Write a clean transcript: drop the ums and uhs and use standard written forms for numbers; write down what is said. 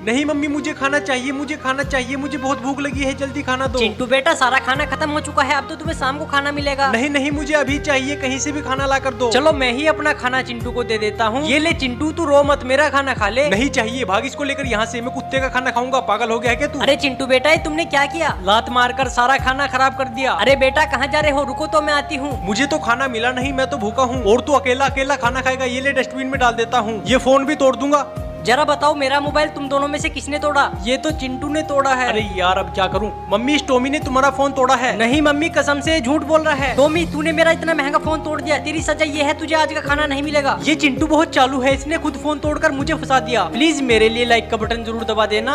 नहीं मम्मी मुझे खाना चाहिए, मुझे खाना चाहिए, मुझे बहुत भूख लगी है, जल्दी खाना दो। चिंटू बेटा सारा खाना खत्म हो चुका है, अब तो तुम्हें शाम को खाना मिलेगा। नहीं नहीं मुझे अभी चाहिए, कहीं से भी खाना ला कर दो। चलो मैं ही अपना खाना चिंटू को दे देता हूँ। ये ले चिंटू तू रो मत, मेरा खाना खा ले। नहीं चाहिए, भाग इसको लेकर यहाँ से, मैं कुत्ते का खाना खाऊंगा, पागल हो गया है क्या तू? अरे चिंटू बेटा ये तुमने क्या किया? लात मारकर सारा खाना खराब कर दिया। अरे बेटा कहाँ जा रहे हो, रुको तो मैं आती हूँ। मुझे तो खाना मिला नहीं, मैं तो भूखा हूँ, और तू अकेला अकेला खाना खाएगा। ये ले डस्टबिन में डाल देता हूँ, ये फोन भी तोड़ दूंगा। जरा बताओ मेरा मोबाइल तुम दोनों में से किसने तोड़ा? ये तो चिंटू ने तोड़ा है। अरे यार अब क्या करूं? मम्मी इस टॉमी ने तुम्हारा फोन तोड़ा है। नहीं मम्मी कसम से झूठ बोल रहा है। टॉमी तूने मेरा इतना महंगा फोन तोड़ दिया, तेरी सजा ये है, तुझे आज का खाना नहीं मिलेगा। ये चिंटू बहुत चालू है, इसने खुद फोन तोड़कर मुझे फंसा दिया। प्लीज मेरे लिए लाइक का बटन जरूर दबा देना।